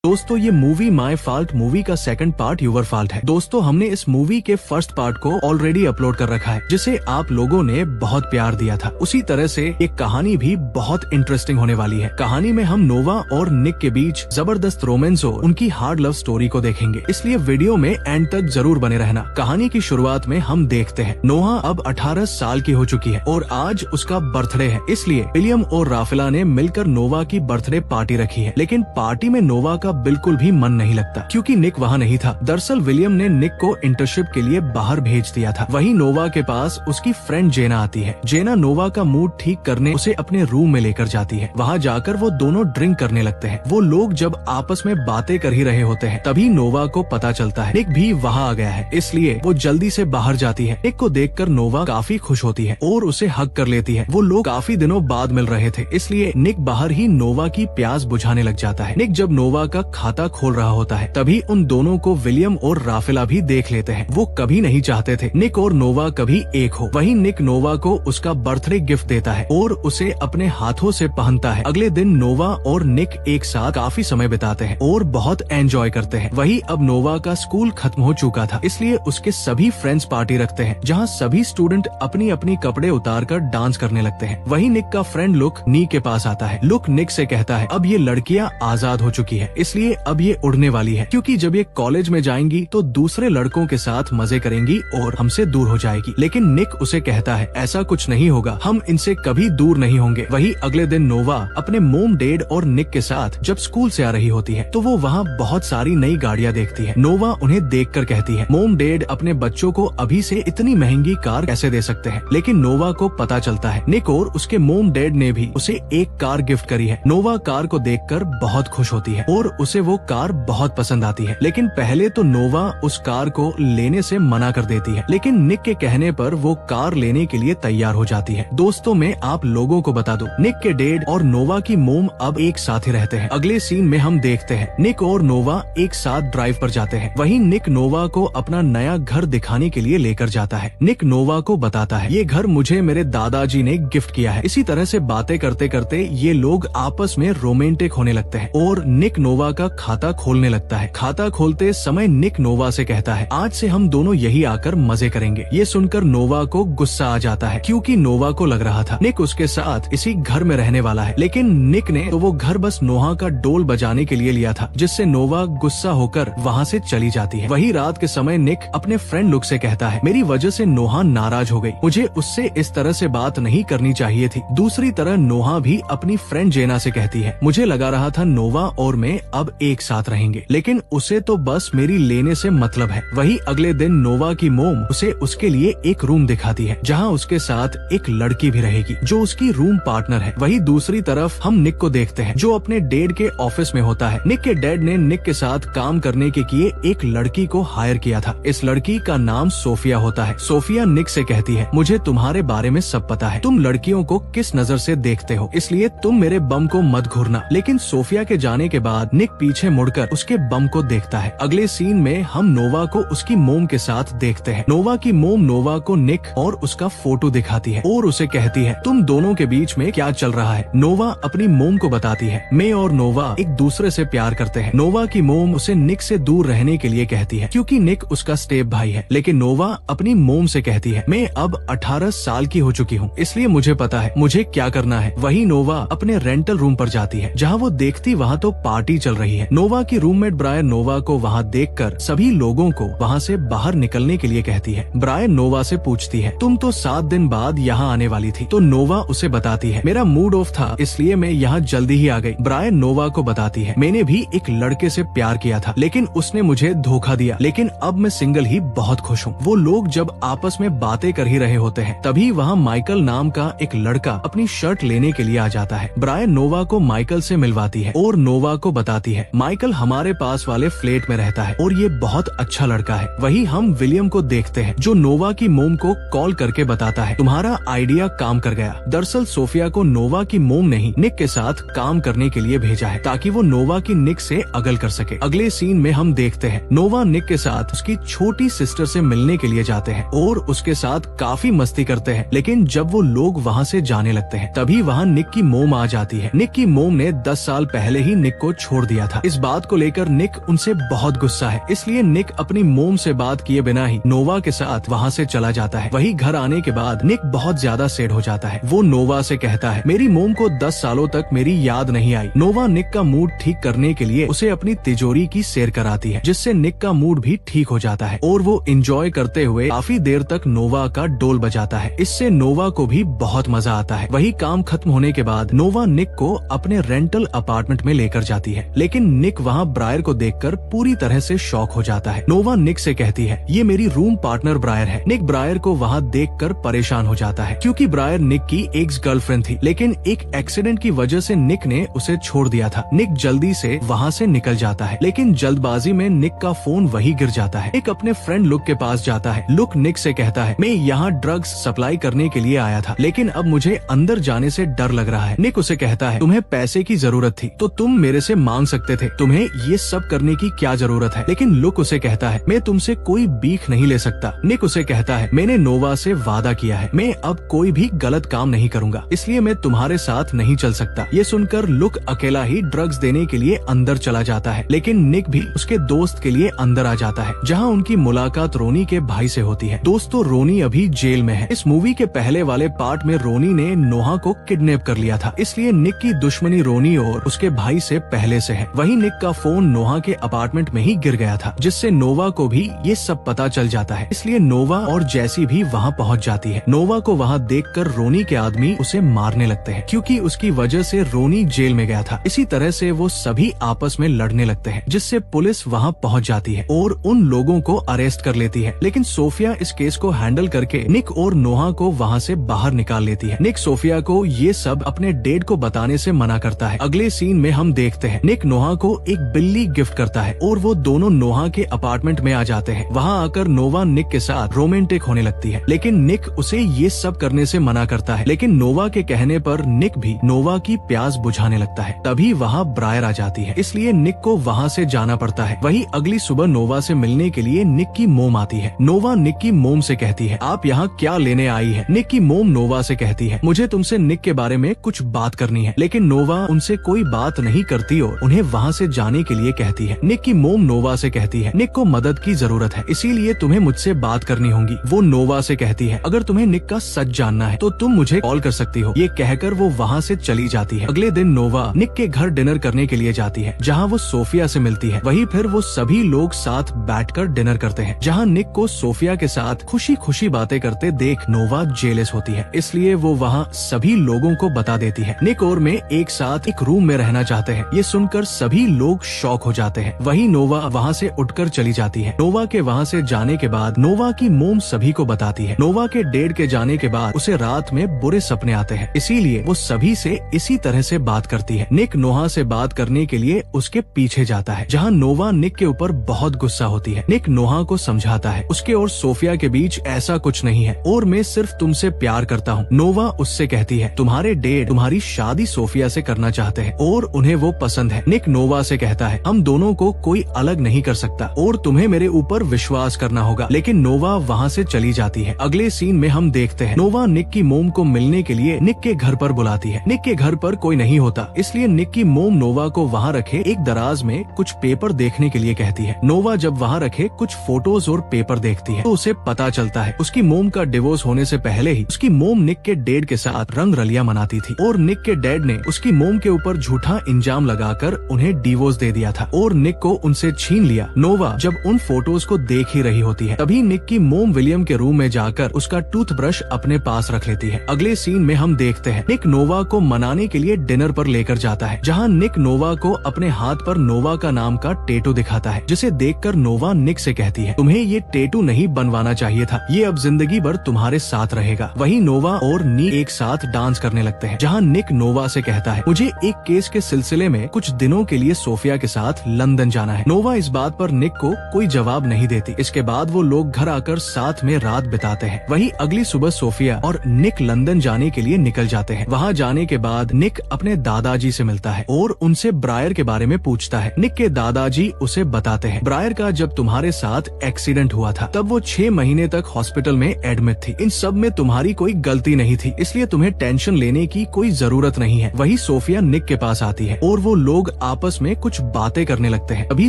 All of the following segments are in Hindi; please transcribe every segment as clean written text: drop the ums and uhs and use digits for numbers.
दोस्तों ये मूवी माय फॉल्ट मूवी का सेकंड पार्ट यूवर फॉल्ट है। दोस्तों हमने इस मूवी के फर्स्ट पार्ट को ऑलरेडी अपलोड कर रखा है, जिसे आप लोगों ने बहुत प्यार दिया था। उसी तरह से एक कहानी भी बहुत इंटरेस्टिंग होने वाली है। कहानी में हम नोवा और निक के बीच जबरदस्त रोमांस और उनकी हार्ड लव स्टोरी को देखेंगे, इसलिए वीडियो में एंड तक जरूर बने रहना। कहानी की शुरुआत में हम देखते हैं नोहा अब 18 साल की हो चुकी है और आज उसका बर्थडे है, इसलिए विलियम और राफेला ने मिलकर नोवा की बर्थडे पार्टी रखी है। लेकिन पार्टी में नोवा का बिल्कुल भी मन नहीं लगता क्योंकि निक वहाँ नहीं था। दरअसल विलियम ने निक को इंटर्नशिप के लिए बाहर भेज दिया था। वहीं नोवा के पास उसकी फ्रेंड जेना आती है। जेना नोवा का मूड ठीक करने उसे अपने रूम में लेकर जाती है। वहाँ जाकर वो दोनों ड्रिंक करने लगते हैं। वो लोग जब आपस में बातें कर ही रहे होते हैं तभी नोवा को पता चलता है निक भी वहाँ आ गया है, इसलिए वो जल्दी से बाहर जाती है। निक को देखकर नोवा काफी खुश होती है और उसे हग कर लेती है। वो लोग काफी दिनों बाद मिल रहे थे, इसलिए निक बाहर ही नोवा की प्यास बुझाने लग जाता है। निक जब नोवा का खाता खोल रहा होता है तभी उन दोनों को विलियम और राफेला भी देख लेते हैं। वो कभी नहीं चाहते थे निक और नोवा कभी एक हो। वहीं निक नोवा को उसका बर्थडे गिफ्ट देता है और उसे अपने हाथों से पहनता है। अगले दिन नोवा और निक एक साथ काफी समय बिताते हैं और बहुत एंजॉय करते हैं। वहीं अब नोवा का स्कूल खत्म हो चुका था, इसलिए उसके सभी फ्रेंड्स पार्टी रखते हैं जहाँ सभी स्टूडेंट अपनी अपनी कपड़े उतार कर डांस करने लगते हैं। वहीं निक का फ्रेंड लुक नी के पास आता है। लुक निक से कहता है अब ये लड़कियाँ आजाद हो चुकी है, इसलिए अब ये उड़ने वाली है, क्योंकि जब ये कॉलेज में जाएंगी तो दूसरे लड़कों के साथ मजे करेंगी और हमसे दूर हो जाएगी। लेकिन निक उसे कहता है ऐसा कुछ नहीं होगा, हम इनसे कभी दूर नहीं होंगे। वही अगले दिन नोवा अपने मोम डैड और निक के साथ जब स्कूल से आ रही होती है तो वो वहाँ बहुत सारी नई गाड़ियाँ देखती है। नोवा उन्हें देखकर कहती है मोम डैड अपने बच्चों को अभी से इतनी महंगी कार कैसे दे सकते हैं। लेकिन नोवा को पता चलता है निक और उसके मोम डैड ने भी उसे एक कार गिफ्ट करी है। नोवा कार को देखकर बहुत खुश होती है और उसे वो कार बहुत पसंद आती है। लेकिन पहले तो नोवा उस कार को लेने से मना कर देती है, लेकिन निक के कहने पर वो कार लेने के लिए तैयार हो जाती है। दोस्तों मैं आप लोगों को बता दूं, निक के डैड और नोवा की मोम अब एक साथ ही रहते हैं। अगले सीन में हम देखते हैं निक और नोवा एक साथ ड्राइव पर जाते हैं। वहीं निक नोवा को अपना नया घर दिखाने के लिए लेकर जाता है। निक नोवा को बताता है ये घर मुझे मेरे दादाजी ने गिफ्ट किया है। इसी तरह से बातें करते करते ये लोग आपस में रोमांटिक होने लगते हैं और निक नोवा का खाता खोलने लगता है। खाता खोलते समय निक नोवा से कहता है आज से हम दोनों यही आकर मजे करेंगे। ये सुनकर नोवा को गुस्सा आ जाता है क्योंकि नोवा को लग रहा था निक उसके साथ इसी घर में रहने वाला है। लेकिन निक ने तो वो घर बस नोहा का डोल बजाने के लिए लिया था, जिससे नोवा गुस्सा होकर वहाँ से चली जाती है। वही रात के समय निक अपने फ्रेंड लुक से कहता है मेरी वजह से नोहा नाराज हो गई, मुझे उससे इस तरह से बात नहीं करनी चाहिए थी। दूसरी तरह नोहा भी अपनी फ्रेंड जेना से कहती है मुझे लगा रहा था नोवा और मैं अब एक साथ रहेंगे, लेकिन उसे तो बस मेरी लेने से मतलब है। वही अगले दिन नोवा की मोम उसे उसके लिए एक रूम दिखाती है जहाँ उसके साथ एक लड़की भी रहेगी जो उसकी रूम पार्टनर है। वही दूसरी तरफ हम निक को देखते हैं जो अपने डैड के ऑफिस में होता है। निक के डैड ने निक के साथ काम करने के लिए एक लड़की को हायर किया था। इस लड़की का नाम सोफिया होता है। सोफिया निक से कहती है मुझे तुम्हारे बारे में सब पता है, तुम लड़कियों को किस नजर से देखते हो, इसलिए तुम मेरे बम को मत घूरना। लेकिन सोफिया के जाने के बाद निक पीछे मुड़कर उसके बम को देखता है। अगले सीन में हम नोवा को उसकी मोम के साथ देखते हैं। नोवा की मोम नोवा को निक और उसका फोटो दिखाती है और उसे कहती है तुम दोनों के बीच में क्या चल रहा है। नोवा अपनी मोम को बताती है मैं और नोवा एक दूसरे से प्यार करते हैं। नोवा की मोम उसे निक से दूर रहने के लिए कहती है क्योंकि निक उसका स्टेप भाई है। लेकिन नोवा अपनी मोम से कहती है मैं अब 18 साल की हो चुकी हूँ, इसलिए मुझे पता है मुझे क्या करना है। वही नोवा अपने रेंटल रूम पर जाती है जहाँ वो देखती वहाँ तो पार्टी चल रही है। नोवा की रूममेट ब्रायन नोवा को वहाँ देखकर सभी लोगों को वहाँ से बाहर निकलने के लिए कहती है। ब्रायन नोवा से पूछती है तुम तो 7 दिन बाद यहाँ आने वाली थी। तो नोवा उसे बताती है मेरा मूड ऑफ था इसलिए मैं यहाँ जल्दी ही आ गई। ब्रायन नोवा को बताती है मैंने भी एक लड़के से प्यार किया था लेकिन उसने मुझे धोखा दिया, लेकिन अब मैं सिंगल ही बहुत खुश हूँ। वो लोग जब आपस में बातें कर ही रहे होते हैं तभी वहाँ माइकल नाम का एक लड़का अपनी शर्ट लेने के लिए आ जाता है। ब्रायन नोवा को माइकल से मिलवाती है और नोवा को बताती है माइकल हमारे पास वाले फ्लैट में रहता है और ये बहुत अच्छा लड़का है। वही हम विलियम को देखते हैं जो नोवा की मोम को कॉल करके बताता है तुम्हारा आइडिया काम कर गया। दरअसल सोफिया को नोवा की मोम ने ही निक के साथ काम करने के लिए भेजा है ताकि वो नोवा की निक से अगल कर सके। अगले सीन में हम देखते हैं नोवा निक के साथ उसकी छोटी सिस्टर से मिलने के लिए जाते हैं और उसके साथ काफी मस्ती करते हैं। लेकिन जब वो लोग वहाँ से जाने लगते हैं तभी वहाँ निक की मोम आ जाती है। निक की मोम ने 10 साल पहले ही निक को छोड़ दिया दिया था। इस बात को लेकर निक उनसे बहुत गुस्सा है, इसलिए निक अपनी मोम से बात किए बिना ही नोवा के साथ वहाँ से चला जाता है। वही घर आने के बाद निक बहुत ज्यादा सैड हो जाता है। वो नोवा से कहता है, मेरी मोम को 10 सालों तक मेरी याद नहीं आई। नोवा निक का मूड ठीक करने के लिए उसे अपनी तिजोरी की सैर कराती है, जिससे निक का मूड भी ठीक हो जाता है और वो एंजॉय करते हुए काफी देर तक नोवा का डोल बजाता है। इससे नोवा को भी बहुत मजा आता है। वही काम खत्म होने के बाद नोवा निक को अपने रेंटल अपार्टमेंट में लेकर जाती है, लेकिन निक वहाँ ब्रायर को देखकर पूरी तरह से शॉक हो जाता है। नोवा निक से कहती है, ये मेरी रूम पार्टनर ब्रायर है। निक ब्रायर को वहाँ देखकर परेशान हो जाता है, क्योंकि ब्रायर निक की एक्स गर्लफ्रेंड थी, लेकिन एक एक्सीडेंट की वजह से निक ने उसे छोड़ दिया था। निक जल्दी से वहाँ से निकल जाता है, लेकिन जल्दबाजी में निक का फोन वही गिर जाता है। निक अपने फ्रेंड लुक के पास जाता है। लुक निक से कहता है, मैं यहाँ ड्रग्स सप्लाई करने के लिए आया था, लेकिन अब मुझे अंदर जाने से डर लग रहा है। निक उसे कहता है, तुम्हें पैसे की जरूरत थी तो तुम मेरे से मांग सकते थे, तुम्हें ये सब करने की क्या जरूरत है। लेकिन लुक उसे कहता है, मैं तुमसे कोई भीख नहीं ले सकता। निक उसे कहता है, मैंने नोवा से वादा किया है, मैं अब कोई भी गलत काम नहीं करूंगा, इसलिए मैं तुम्हारे साथ नहीं चल सकता। ये सुनकर लुक अकेला ही ड्रग्स देने के लिए अंदर चला जाता है, लेकिन निक भी उसके दोस्त के लिए अंदर आ जाता है, जहाँ उनकी मुलाकात रोनी के भाई से होती है। दोस्तों, रोनी अभी जेल में है। इस मूवी के पहले वाले पार्ट में रोनी ने नोहा को किडनैप कर लिया था, इसलिए निक की दुश्मनी रोनी और उसके भाई से पहले से है। वहीं निक का फोन नोहा के अपार्टमेंट में ही गिर गया था, जिससे नोवा को भी ये सब पता चल जाता है, इसलिए नोवा और जैसी भी वहाँ पहुँच जाती है। नोवा को वहाँ देखकर रोनी के आदमी उसे मारने लगते हैं, क्योंकि उसकी वजह से रोनी जेल में गया था। इसी तरह से वो सभी आपस में लड़ने लगते हैं, जिससे पुलिस वहाँ पहुँच जाती है और उन लोगों को अरेस्ट कर लेती है। लेकिन सोफिया इस केस को हैंडल करके निक और नोहा को वहाँ से बाहर निकाल लेती है। निक सोफिया को ये सब अपने डेड को बताने से मना करता है। अगले सीन में हम देखते हैं निक नोहा को एक बिल्ली गिफ्ट करता है और वो दोनों नोहा के अपार्टमेंट में आ जाते हैं। वहाँ आकर नोवा निक के साथ रोमांटिक होने लगती है, लेकिन निक उसे ये सब करने से मना करता है। लेकिन नोवा के कहने पर निक भी नोवा की प्यास बुझाने लगता है। तभी वहाँ ब्रायर आ जाती है, इसलिए निक को वहाँ से जाना पड़ता है। वही अगली सुबह नोवा से मिलने के लिए निक की मोम आती है। नोवा निक की मोम से कहती है, आप यहाँ क्या लेने आई है। निक की मोम नोवा से कहती है, मुझे तुमसे निक के बारे में कुछ बात करनी है, लेकिन नोवा उनसे कोई बात नहीं करती और उन्हें वहाँ से जाने के लिए कहती है। निक की मोम नोवा से कहती है, निक को मदद की जरूरत है, इसीलिए तुम्हें मुझसे बात करनी होगी। वो नोवा से कहती है, अगर तुम्हें निक का सच जानना है तो तुम मुझे कॉल कर सकती हो। ये कहकर वो वहाँ से चली जाती है। अगले दिन नोवा निक के घर डिनर करने के लिए जाती है, जहाँ वो सोफिया से मिलती है। वहीं फिर वो सभी लोग साथ बैठकर डिनर करते हैं, जहाँ निक को सोफिया के साथ खुशी खुशी बातें करते देख नोवा जेलस होती है, इसलिए वो वहाँ सभी लोगों को बता देती है निक और मैं एक साथ एक रूम में रहना चाहते हैं। ये सुनकर सभी लोग शॉक हो जाते हैं। वहीं नोवा वहाँ से उठकर चली जाती है। नोवा के वहाँ से जाने के बाद नोवा की मोम सभी को बताती है। नोवा के डेड के जाने के बाद उसे रात में बुरे सपने आते हैं, इसीलिए वो सभी से इसी तरह से बात करती है। निक नोहा से बात करने के लिए उसके पीछे जाता है, जहाँ नोवा निक के ऊपर बहुत गुस्सा होती है। निक नोहा को समझाता है उसके और सोफिया के बीच ऐसा कुछ नहीं है और मैं सिर्फ तुमसे प्यार करता हूँ। नोवा उससे कहती है, तुम्हारे डेड तुम्हारी शादी सोफिया से करना चाहते हैं और उन्हें वो पसंद है। निक नोवा से कहता है, हम दोनों को कोई अलग नहीं कर सकता और तुम्हें मेरे ऊपर विश्वास करना होगा। लेकिन नोवा वहाँ से चली जाती है। अगले सीन में हम देखते हैं नोवा निक की मोम को मिलने के लिए निक के घर पर बुलाती है। निक के घर पर कोई नहीं होता, इसलिए निक की मोम नोवा को वहाँ रखे एक दराज में कुछ पेपर देखने के लिए कहती है। नोवा जब वहाँ रखे कुछ फोटोज और पेपर देखती है तो उसे पता चलता है उसकी मोम का डिवोर्स होने से पहले ही उसकी मोम निक के डेड के साथ रंग रलियां मनाती थी और निक के डैड ने उसकी मोम के ऊपर झूठा इंजाम लगाकर उन्हें डिवोर्स दे दिया था और निक को उनसे छीन लिया। नोवा जब उन फोटोज को देख ही रही होती है, तभी निक की मोम विलियम के रूम में जाकर उसका टूथब्रश अपने पास रख लेती है। अगले सीन में हम देखते हैं निक नोवा को मनाने के लिए डिनर पर लेकर जाता है, जहाँ निक नोवा को अपने हाथ पर नोवा का नाम का टैटू दिखाता है, जिसे देखकर नोवा निक से कहती है, तुम्हें ये टैटू नहीं बनवाना चाहिए था, ये अब जिंदगी भर तुम्हारे साथ रहेगा। वहीं नोवा और नी एक साथ डांस करने लगते हैं, जहाँ निक नोवा से कहता है, मुझे एक केस के सिलसिले में कुछ दिनों के लिए सोफिया के साथ लंदन जाना है। नोवा इस बात पर निक को कोई जवाब नहीं देती। इसके बाद वो लोग घर आकर साथ में रात बिताते हैं। वहीं अगली सुबह सोफिया और निक लंदन जाने के लिए निकल जाते हैं। वहाँ जाने के बाद निक अपने दादाजी से मिलता है और उनसे ब्रायर के बारे में पूछता है। निक के दादाजी उसे बताते हैं, ब्रायर का जब तुम्हारे साथ एक्सीडेंट हुआ था तब वो 6 महीने तक हॉस्पिटल में एडमिट थी। इन सब में तुम्हारी कोई गलती नहीं थी, इसलिए तुम्हें टेंशन लेने की कोई जरूरत नहीं है। वही सोफिया निक के पास आती है और वो लोग आपस में कुछ बातें करने लगते हैं। अभी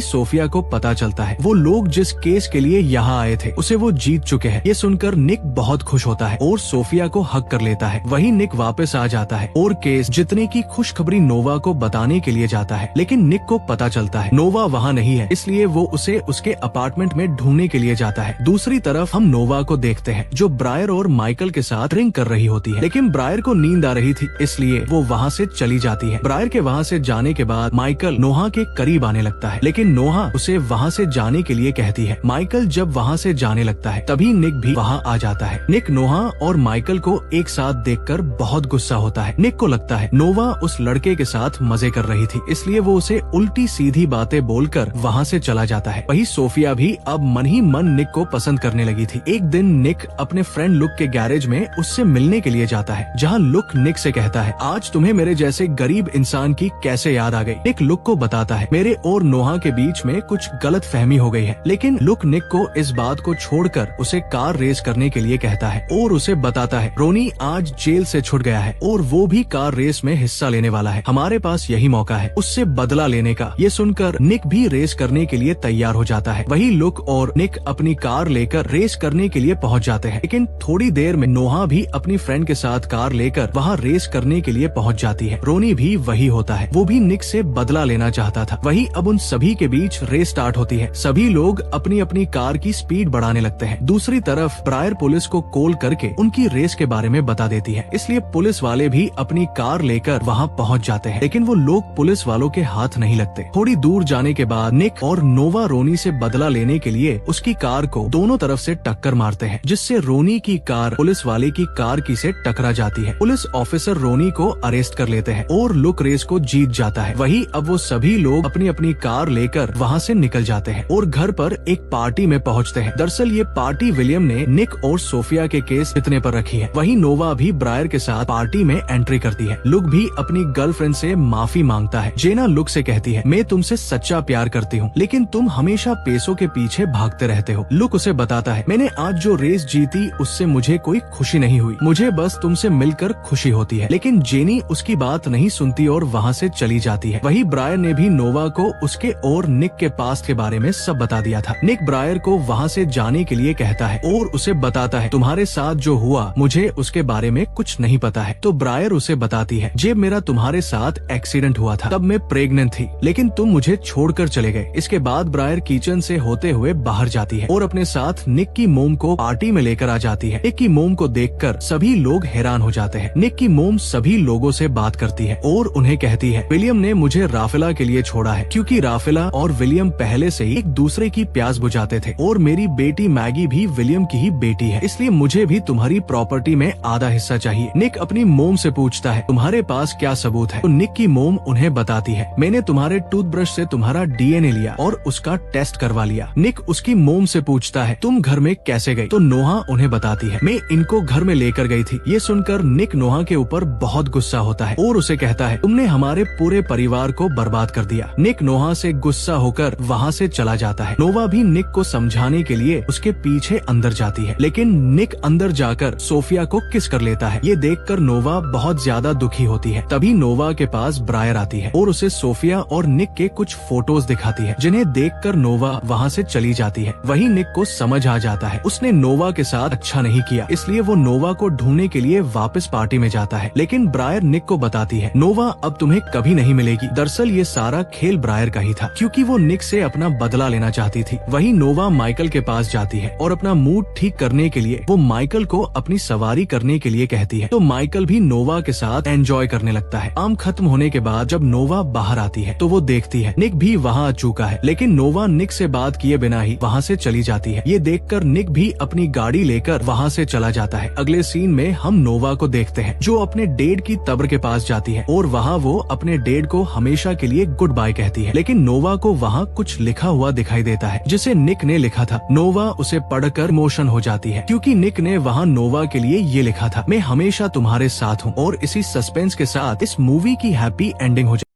सोफिया को पता चलता है वो लोग जिस केस के लिए यहाँ आए थे उसे वो जीत चुके हैं। ये सुनकर निक बहुत खुश होता है और सोफिया को हक कर लेता है। वही निक वापस आ जाता है और केस जीतने की खुशखबरी नोवा को बताने के लिए जाता है, लेकिन निक को पता चलता है नोवा वहाँ नहीं है, इसलिए वो उसे उसके अपार्टमेंट में ढूंढने के लिए जाता है। दूसरी तरफ हम नोवा को देखते हैं जो ब्रायर और माइकल के साथ ड्रिंक कर रही होती है, लेकिन ब्रायर को नींद आ रही थी इसलिए वो वहाँ से चली जाती है। ब्रायर के वहाँ से जाने के बाद माइकल नोहा के करीब आने लगता है, लेकिन नोहा उसे वहाँ से जाने के लिए कहती है। माइकल जब वहाँ से जाने लगता है तभी निक भी वहाँ आ जाता है। निक नोहा और माइकल को एक साथ देखकर बहुत गुस्सा होता है। निक को लगता है नोवा उस लड़के के साथ मजे कर रही थी, इसलिए वो उसे उल्टी सीधी बातें बोलकर वहाँ से चला जाता है। वही सोफिया भी अब मन ही मन निक को पसंद करने लगी थी। एक दिन निक अपने फ्रेंड लुक के गैरेज में उससे मिलने के लिए जाता है, जहाँ लुक निक से कहता है आज तुम्हें मेरे जैसे गरीब इंसान की कैसे याद आ गई। निक लुक को बताता है मेरे और नोहा के बीच में कुछ गलत फहमी हो गई है, लेकिन लुक निक को इस बात को छोड़कर उसे कार रेस करने के लिए कहता है और उसे बताता है रोनी आज जेल से छूट गया है और वो भी कार रेस में हिस्सा लेने वाला है। हमारे पास यही मौका है उससे बदला लेने का। ये सुनकर निक भी रेस करने के लिए तैयार हो जाता है। वही लुक और निक अपनी कार लेकर रेस करने के लिए पहुंच जाते हैं, लेकिन थोड़ी देर में नोहा भी अपनी फ्रेंड के साथ कार लेकर वहाँ रेस करने के लिए पहुंच जाती है। रोनी भी वही होता है, वो भी निक से बदला लेना चाहता था। वही अब उन सभी के बीच रेस स्टार्ट होती है। सभी लोग अपनी अपनी कार की स्पीड बढ़ाने लगते हैं। दूसरी तरफ ब्रायर पुलिस को कॉल करके उनकी रेस के बारे में बता देती है, इसलिए पुलिस वाले भी अपनी कार लेकर वहाँ पहुँच जाते हैं, लेकिन वो लोग पुलिस वालों के हाथ नहीं लगते। थोड़ी दूर जाने के बाद निक और नोवा रोनी से बदला लेने के लिए उसकी कार को दोनों तरफ से टक्कर मारते हैं, जिससे रोनी की कार पुलिस वाले की कार की से टकरा जाती है। पुलिस ऑफिसर रोनी को अरेस्ट कर लेते हैं और लुक रेस को जीत जाता है। वही अब वो सभी लोग अपनी अपनी कार लेकर वहाँ से निकल जाते हैं और घर पर एक पार्टी में पहुँचते हैं। दरअसल ये पार्टी विलियम ने निक और सोफिया के केस जीतने पर रखी है। वही नोवा भी ब्रायर के साथ पार्टी में एंट्री करती है। लुक भी अपनी गर्लफ्रेंड से माफी मांगता है। जेना लुक से कहती है मैं तुमसे सच्चा प्यार करती हूँ, लेकिन तुम हमेशा पैसों के पीछे भागते रहते हो। लुक उसे बताता है मैंने आज जो रेस जीती उससे मुझे कोई खुशी नहीं हुई, मुझे बस तुमसे मिलकर खुशी होती है। लेकिन जेनी उसकी बात नहीं सुनती और वहाँ से चली जाती है। वही ब्रायर ने भी नोवा को उसके और निक के पास्ट के बारे में सब बता दिया था। निक ब्रायर को वहाँ से जाने के लिए कहता है और उसे बताता है तुम्हारे साथ जो हुआ मुझे उसके बारे में कुछ नहीं पता है। तो ब्रायर उसे बताती है जब मेरा तुम्हारे साथ एक्सीडेंट हुआ था तब मैं प्रेग्नेंट थी, लेकिन तुम मुझे छोड़कर चले गए। इसके बाद ब्रायर किचन से होते हुए बाहर जाती है और अपने साथ निक की मोम को पार्टी में लेकर आ जाती है। निक की मोम को देखकर सभी लोग हैरान हो जाते हैं। निक की मोम सभी लोगों से बात करती है और उन्हें कहती है विलियम ने मुझे राफेला के लिए छोड़ा है, क्योंकि राफेला और विलियम पहले से ही एक दूसरे की प्यास बुझाते थे और मेरी बेटी मैगी भी विलियम की ही बेटी है, इसलिए मुझे भी तुम्हारी प्रॉपर्टी में आधा हिस्सा चाहिए। निक अपनी मोम से पूछता है तुम्हारे पास क्या सबूत है? तो निक की मोम उन्हें बताती है मैंने तुम्हारे टूथब्रश से तुम्हारा डीएनए लिया और उसका टेस्ट करवा लिया। निक उसकी मोम से पूछता है तुम घर में कैसे गई? तो नोहा उन्हें बताती है मैं इनको घर में लेकर गई थी। ये सुनकर निक नोहा के ऊपर बहुत गुस्सा होता है और उसे कहता है तुमने हमारे पूरे परिवार को बर्बाद कर दिया। निक नोहा से गुस्सा होकर वहाँ से चला जाता है। नोवा भी निक को समझाने के लिए उसके पीछे अंदर जाती है, लेकिन निक अंदर जाकर सोफिया को किस कर लेता है। ये देखकर नोवा बहुत ज्यादा दुखी होती है। तभी नोवा के पास ब्रायर आती है और उसे सोफिया और निक के कुछ फोटोज दिखाती है, जिन्हें देखकर नोवा वहाँ से चली जाती है। वही निक को समझ आ जाता है उसने नोवा के साथ अच्छा नहीं किया, इसलिए वो नोवा को ढूंढने के लिए वापस पार्टी में जाता है। लेकिन ब्रायर निक को बताती है नोवा अब तुम्हें कभी नहीं मिलेगी। दरअसल ये सारा खेल ब्रायर का ही था, क्योंकि वो निक से अपना बदला लेना चाहती थी। वही नोवा माइकल के पास जाती है और अपना मूड ठीक करने के लिए वो माइकल को अपनी सवारी करने के लिए कहती है। तो माइकल भी नोवा के साथ एंजॉय करने लगता है। काम खत्म होने के बाद जब नोवा बाहर आती है तो वो देखती है निक भी वहाँ आ चुका है, लेकिन नोवा निक से बात किए बिना ही वहाँ से चली जाती है। ये देखकर निक भी अपनी गाड़ी लेकर वहाँ से चला जाता है। अगले सीन में हम नोवा को देखते हैं जो अपने डेड की कब्र के पास जाती है और वहाँ वो अपने डेड को हमेशा के लिए गुड बाय कहती है। लेकिन नोवा को वहाँ कुछ लिखा हुआ दिखाई देता है जिसे निक ने लिखा था। नोवा उसे पढ़कर इमोशन हो जाती है, क्योंकि निक ने वहाँ नोवा के लिए ये लिखा था मैं हमेशा तुम्हारे साथ हूँ। और इसी सस्पेंस के साथ इस मूवी की हैप्पी एंडिंग हो